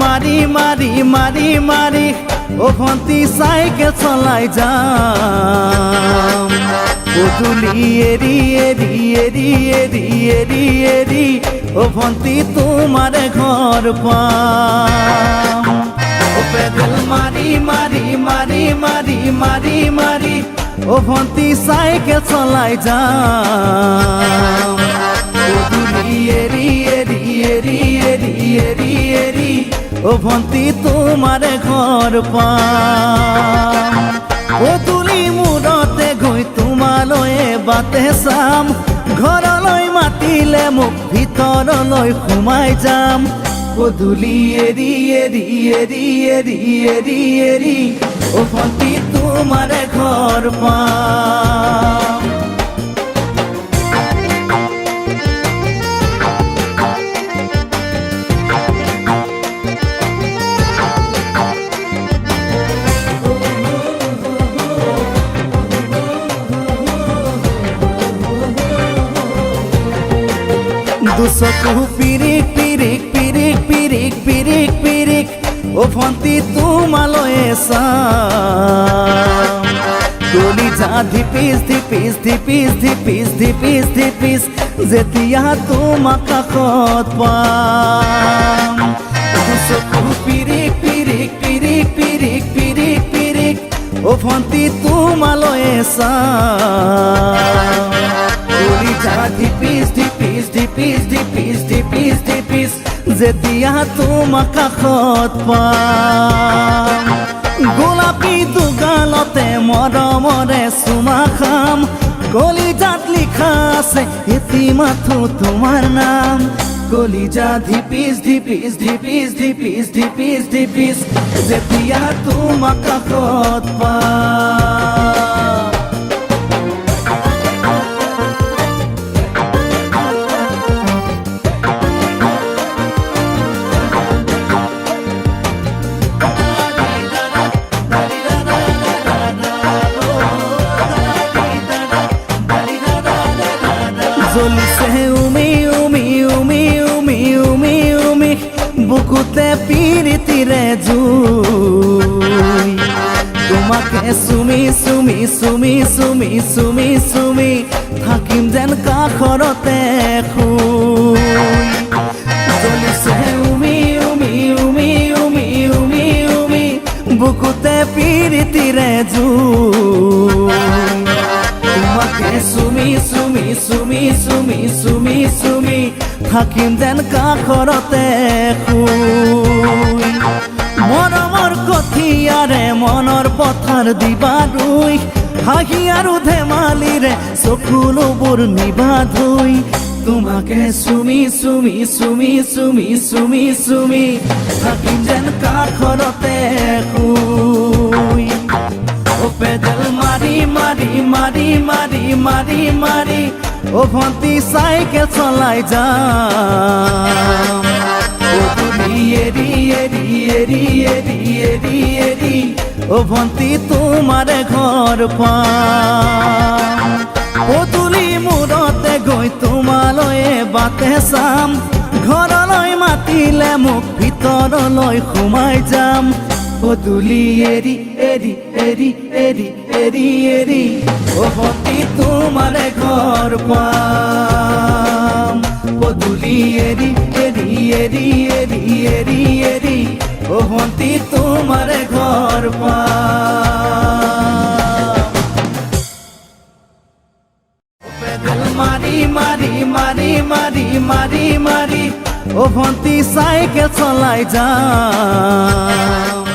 মারি মারি মারি মারি ও ভন্তি সাইকেল চলাই যাম পদুলি এরি এরি এরি এরি এরি এরি ও ভন্তি তোমার ঘর পাম ও পেডেল মারি মারি মারি মারি মারি মারি ও ভন্তি সাইকেল চলাই যাম পদুলি এরি এরি এরি এরি এরি এরি ও ভন্তি তোমার ঘর পাম পদুলি মূৰতে গৈ তোমালৈ বাটে চাম ঘৰলৈ মাতিলে মোক ভিতৰলৈ সোমাই যাম পদুলি এৰি এৰি এৰি এৰি এৰি এৰি ও ভন্তি তোমার ঘর পাম দুচকু পিৰিক পিৰিক পিৰিক পিৰিক পিৰিক পিৰিক ও ভন্তি তোমালৈ চাম কলিজা ধিপিস ধিপিস ধিপিস ধিপিস ধিপিস ধিপিস যেতিয়া তোমাক কাষত পাম দুচকু পিৰিক পিৰিক পিৰিক পিৰিক পিৰিক পিৰিক ও ভন্তি তোমালৈ চাম কলিজা ধিপিস ধিপিস ধিপিস ধিপিস ধিপিস ধিপিস যেতিয়া তোমাক কাষত পাম গোলাপী দুগালতে মৰমৰে চুমা খাম কলিজাত লিখা আছে এটি মাথো তোমাৰ নাম কলিজা ধিপিস ধিপিস ধিপিস ধিপিস ধিপিস ধিপিস যেতিয়া তোমাক কাষত পাম জ্বলিছে উমি উমি উমি উমি উমি উমি বুকুতে পিৰিতিৰে জুই তোমাকে চুমি চুমি চুমি চুমি চুমি চুমি থাকিম যেন কাষৰতে শুই জ্বলিছে উমি উমি উমি উমি উমি উমি বুকুতে পিৰিতিৰে জুই তোমাকে চুমি চুমি চুমি চুমি চুমি চুমি থাকিম যেন কাষৰতে শুই মৰমৰ কঠিয়াৰে মনৰ পথাৰ দিবা ৰুই হাঁহি আৰু ধেমালিৰে চকুলোবোৰ নিবা ধুই তোমাকে চুমি চুমি চুমি চুমি চুমি চুমি থাকিম যেন কাষৰতে শুই ও পেডেল মারি মারি মারি মারি মারি মারি ও ভন্তি সাইকেল চলাই যাম পদুলি এরি এরি এরি এরি এরি এরি ও ভন্তি তোমার ঘর পাম পদুলি মূৰতে গৈ তোমালৈ বাটে চাম ঘৰলৈ মাতিলে মোক ভিতৰলৈ সোমাই যাম পদুলি এরি এরি এরি এরি এরি এরি ও ভন্তি তোমার ঘর পাম পদুলি এরি এরি এরি এরি এরি এরি ও ভন্তি তোমার ঘর পাম পেডেল মারি মারি মারি মারি মারি মারি ও ভন্তি সাইকেল চলাই যাম